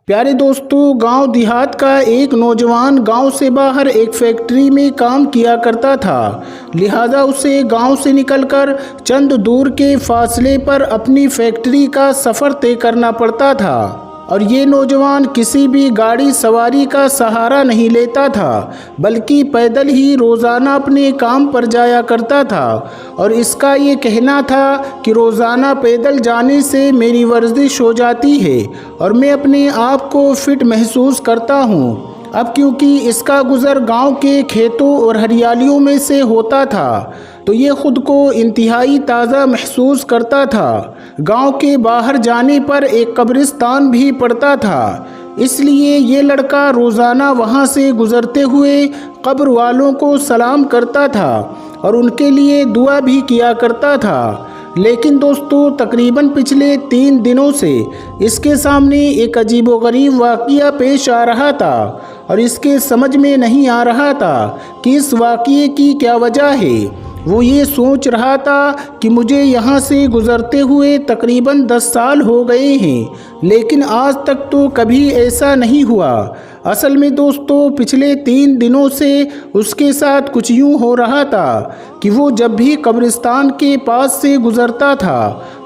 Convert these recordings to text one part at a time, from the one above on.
پیارے دوستو، گاؤں دیہات کا ایک نوجوان گاؤں سے باہر ایک فیکٹری میں کام کیا کرتا تھا، لہذا اسے گاؤں سے نکل کر چند دور کے فاصلے پر اپنی فیکٹری کا سفر طے کرنا پڑتا تھا، اور یہ نوجوان کسی بھی گاڑی سواری کا سہارا نہیں لیتا تھا بلکہ پیدل ہی روزانہ اپنے کام پر جایا کرتا تھا، اور اس کا یہ کہنا تھا کہ روزانہ پیدل جانے سے میری ورزش ہو جاتی ہے اور میں اپنے آپ کو فٹ محسوس کرتا ہوں۔ اب کیونکہ اس کا گزر گاؤں کے کھیتوں اور ہریالیوں میں سے ہوتا تھا تو یہ خود کو انتہائی تازہ محسوس کرتا تھا۔ گاؤں کے باہر جانے پر ایک قبرستان بھی پڑتا تھا، اس لیے یہ لڑکا روزانہ وہاں سے گزرتے ہوئے قبر والوں کو سلام کرتا تھا اور ان کے لیے دعا بھی کیا کرتا تھا۔ لیکن دوستو، تقریباً پچھلے 3 دنوں سے اس کے سامنے ایک عجیب و غریب واقعہ پیش آ رہا تھا، اور اس کے سمجھ میں نہیں آ رہا تھا کہ اس واقعے کی کیا وجہ ہے۔ وہ یہ سوچ رہا تھا کہ مجھے یہاں سے گزرتے ہوئے تقریباً 10 سال ہو گئے ہیں، لیکن آج تک تو کبھی ایسا نہیں ہوا۔ اصل میں دوستو، پچھلے 3 دنوں سے اس کے ساتھ کچھ یوں ہو رہا تھا کہ وہ جب بھی قبرستان کے پاس سے گزرتا تھا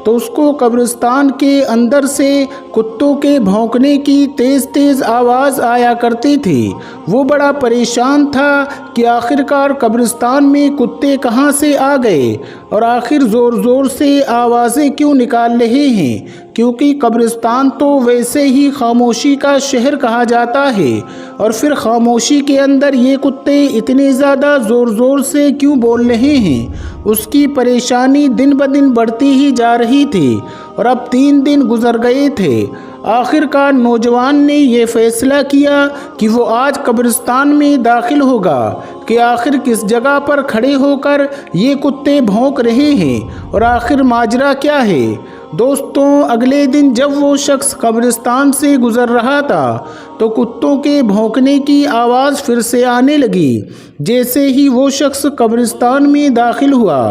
تو اس کو قبرستان کے اندر سے کتوں کے بھونکنے کی تیز تیز آواز آیا کرتی تھی۔ وہ بڑا پریشان تھا کہ آخرکار قبرستان میں کتے کہاں سے آ گئے اور آخر زور زور سے آوازیں کیوں نکال رہے ہیں، کیونکہ قبرستان تو ویسے ہی خاموشی کا شہر کہا جاتا ہے، اور پھر خاموشی کے اندر یہ کتے اتنے زیادہ زور زور سے کیوں بول رہے ہیں۔ اس کی پریشانی دن بدن بڑھتی ہی جا رہی تھی، اور اب 3 دن گزر گئے تھے۔ آخرکار نوجوان نے یہ فیصلہ کیا کہ وہ آج قبرستان میں داخل ہوگا کہ آخر کس جگہ پر کھڑے ہو کر یہ کتے بھونک رہے ہیں اور آخر ماجرا کیا ہے۔ دوستوں، اگلے دن جب وہ شخص قبرستان سے گزر رہا تھا تو کتوں کے بھونکنے کی آواز پھر سے آنے لگی۔ جیسے ہی وہ شخص قبرستان میں داخل ہوا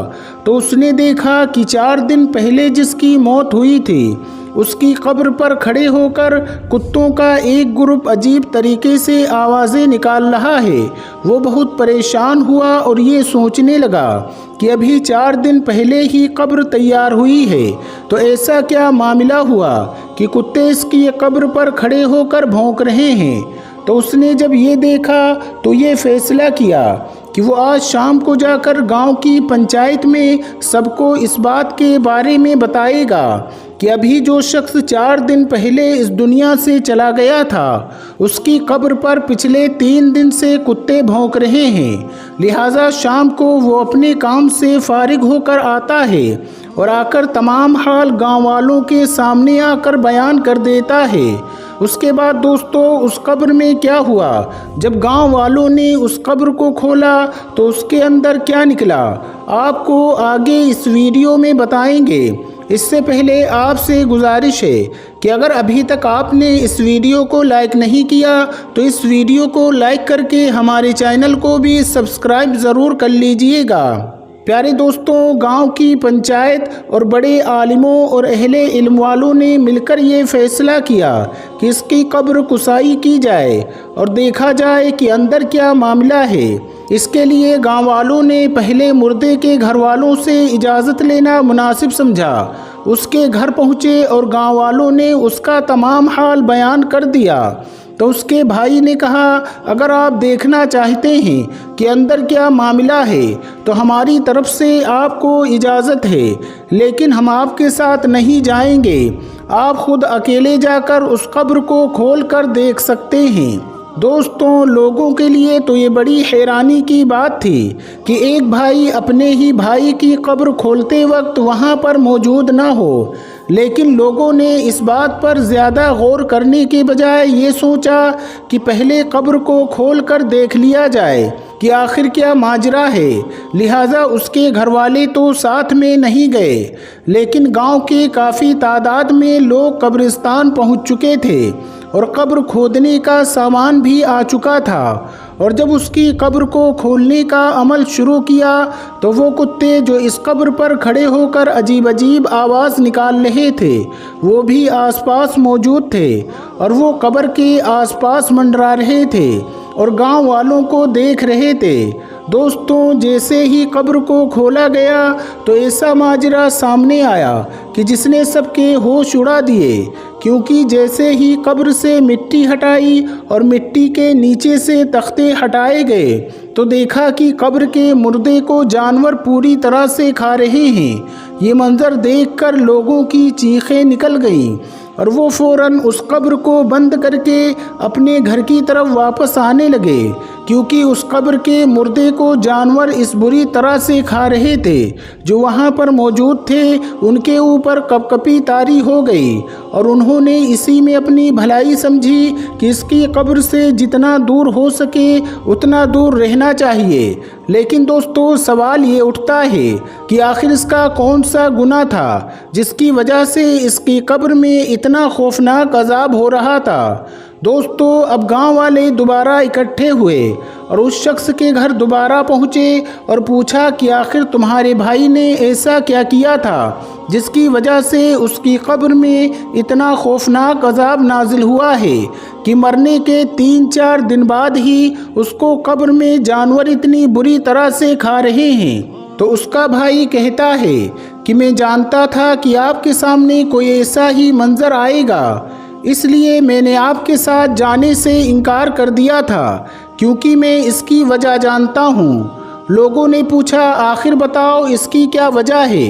تو اس نے دیکھا کہ 4 دن پہلے جس کی موت ہوئی تھی اس کی قبر پر کھڑے ہو کر کتوں کا ایک گروپ عجیب طریقے سے آوازیں نکال رہا ہے۔ وہ بہت پریشان ہوا اور یہ سوچنے لگا کہ ابھی 4 دن پہلے ہی قبر تیار ہوئی ہے تو ایسا کیا معاملہ ہوا کہ کتے اس کی قبر پر کھڑے ہو کر بھونک رہے ہیں۔ تو اس نے جب یہ دیکھا تو یہ فیصلہ کیا کہ وہ آج شام کو جا کر گاؤں کی پنچایت میں سب کو اس بات کے بارے میں بتائے گا کہ ابھی جو شخص 4 دن پہلے اس دنیا سے چلا گیا تھا اس کی قبر پر پچھلے 3 دن سے کتے بھونک رہے ہیں، لہٰذا شام کو وہ اپنے کام سے فارغ ہو کر آتا ہے اور آ کر تمام حال گاؤں والوں کے سامنے آ کر بیان کر دیتا ہے۔ اس کے بعد دوستو، اس قبر میں کیا ہوا؟ جب گاؤں والوں نے اس قبر کو کھولا تو اس کے اندر کیا نکلا، آپ کو آگے اس ویڈیو میں بتائیں گے۔ اس سے پہلے آپ سے گزارش ہے کہ اگر ابھی تک آپ نے اس ویڈیو کو لائک نہیں کیا تو اس ویڈیو کو لائک کر کے ہمارے چینل کو بھی سبسکرائب ضرور کر لیجئے گا۔ پیارے دوستوں، گاؤں کی پنچایت اور بڑے عالموں اور اہل علم والوں نے مل کر یہ فیصلہ کیا کہ اس کی قبر کسائی کی جائے اور دیکھا جائے کہ اندر کیا معاملہ ہے۔ اس کے لیے گاؤں والوں نے پہلے مردے کے گھر والوں سے اجازت لینا مناسب سمجھا۔ اس کے گھر پہنچے اور گاؤں والوں نے اس کا تمام حال بیان کر دیا۔ تو اس کے بھائی نے کہا، اگر آپ دیکھنا چاہتے ہیں کہ اندر کیا معاملہ ہے تو ہماری طرف سے آپ کو اجازت ہے، لیکن ہم آپ کے ساتھ نہیں جائیں گے، آپ خود اکیلے جا کر اس قبر کو کھول کر دیکھ سکتے ہیں۔ دوستوں، لوگوں کے لیے تو یہ بڑی حیرانی کی بات تھی کہ ایک بھائی اپنے ہی بھائی کی قبر کھولتے وقت وہاں پر موجود نہ ہو، لیکن لوگوں نے اس بات پر زیادہ غور کرنے کے بجائے یہ سوچا کہ پہلے قبر کو کھول کر دیکھ لیا جائے کہ آخر کیا ماجرا ہے، لہٰذا اس کے گھر والے تو ساتھ میں نہیں گئے، لیکن گاؤں کے کافی تعداد میں لوگ قبرستان پہنچ چکے تھے اور قبر کھودنے کا سامان بھی آ چکا تھا، اور جب اس کی قبر کو کھولنے کا عمل شروع کیا تو وہ کتے جو اس قبر پر کھڑے ہو کر عجیب عجیب آواز نکال رہے تھے وہ بھی آس پاس موجود تھے، اور وہ قبر کے آس پاس منڈرا رہے تھے اور گاؤں والوں کو دیکھ رہے تھے۔ دوستوں، جیسے ہی قبر کو کھولا گیا تو ایسا ماجرا سامنے آیا کہ جس نے سب کے ہوش اڑا دیے، کیونکہ جیسے ہی قبر سے مٹی ہٹائی اور مٹی کے نیچے سے تختے ہٹائے گئے تو دیکھا کہ قبر کے مردے کو جانور پوری طرح سے کھا رہے ہیں۔ یہ منظر دیکھ کر لوگوں کی چیخیں نکل گئیں اور وہ فوراً اس قبر کو بند کر کے اپنے گھر کی طرف واپس آنے لگے، کیونکہ اس قبر کے مردے کو جانور اس بری طرح سے کھا رہے تھے۔ جو وہاں پر موجود تھے ان کے اوپر کپکپی طاری ہو گئی، اور انہوں نے اسی میں اپنی بھلائی سمجھی کہ اس کی قبر سے جتنا دور ہو سکے اتنا دور رہنا چاہیے۔ لیکن دوستو، سوال یہ اٹھتا ہے کہ آخر اس کا کون سا گناہ تھا جس کی وجہ سے اس کی قبر میں اتنا خوفناک عذاب ہو رہا تھا؟ دوستو، اب گاؤں والے دوبارہ اکٹھے ہوئے اور اس شخص کے گھر دوبارہ پہنچے اور پوچھا کہ آخر تمہارے بھائی نے ایسا کیا کیا تھا جس کی وجہ سے اس کی قبر میں اتنا خوفناک عذاب نازل ہوا ہے کہ مرنے کے 3-4 دن بعد ہی اس کو قبر میں جانور اتنی بری طرح سے کھا رہے ہیں۔ تو اس کا بھائی کہتا ہے کہ میں جانتا تھا کہ آپ کے سامنے کوئی ایسا ہی منظر آئے گا، اس لیے میں نے آپ کے ساتھ جانے سے انکار کر دیا تھا، کیونکہ میں اس کی وجہ جانتا ہوں۔ لوگوں نے پوچھا آخر بتاؤ اس کی کیا وجہ ہے؟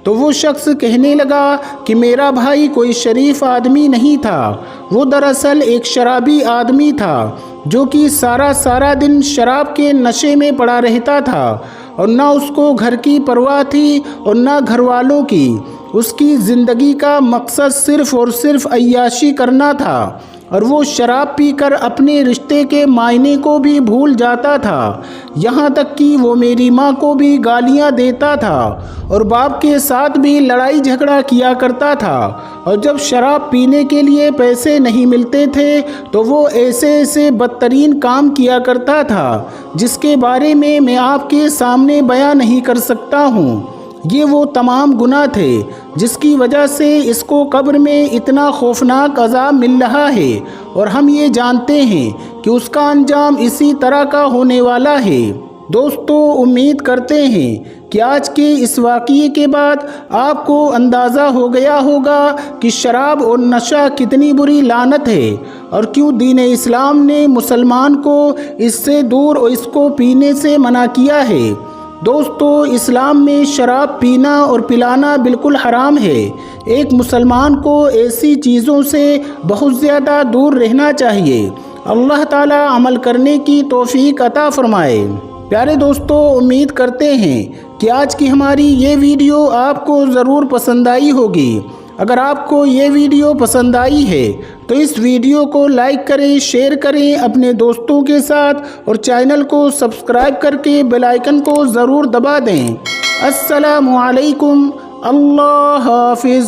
تو وہ شخص کہنے لگا کہ میرا بھائی کوئی شریف آدمی نہیں تھا، وہ دراصل ایک شرابی آدمی تھا جو کہ سارا دن شراب کے نشے میں پڑا رہتا تھا، اور نہ اس کو گھر کی پرواہ تھی اور نہ گھر والوں کی۔ اس کی زندگی کا مقصد صرف اور صرف عیاشی کرنا تھا، اور وہ شراب پی کر اپنے رشتے کے معنی کو بھی بھول جاتا تھا، یہاں تک کہ وہ میری ماں کو بھی گالیاں دیتا تھا اور باپ کے ساتھ بھی لڑائی جھگڑا کیا کرتا تھا، اور جب شراب پینے کے لیے پیسے نہیں ملتے تھے تو وہ ایسے بدترین کام کیا کرتا تھا جس کے بارے میں آپ کے سامنے بیان نہیں کر سکتا ہوں۔ یہ وہ تمام گناہ تھے جس کی وجہ سے اس کو قبر میں اتنا خوفناک عذاب مل رہا ہے، اور ہم یہ جانتے ہیں کہ اس کا انجام اسی طرح کا ہونے والا ہے۔ دوستو، امید کرتے ہیں کہ آج کے اس واقعے کے بعد آپ کو اندازہ ہو گیا ہوگا کہ شراب اور نشہ کتنی بری لعنت ہے، اور کیوں دین اسلام نے مسلمان کو اس سے دور اور اس کو پینے سے منع کیا ہے۔ دوستو، اسلام میں شراب پینا اور پلانا بالکل حرام ہے۔ ایک مسلمان کو ایسی چیزوں سے بہت زیادہ دور رہنا چاہیے۔ اللہ تعالیٰ عمل کرنے کی توفیق عطا فرمائے۔ پیارے دوستو، امید کرتے ہیں کہ آج کی ہماری یہ ویڈیو آپ کو ضرور پسند آئی ہوگی۔ اگر آپ کو یہ ویڈیو پسند آئی ہے تو اس ویڈیو کو لائک کریں، شیئر کریں اپنے دوستوں کے ساتھ، اور چینل کو سبسکرائب کر کے بیل آئیکن کو ضرور دبا دیں۔ السلام علیکم، اللہ حافظ۔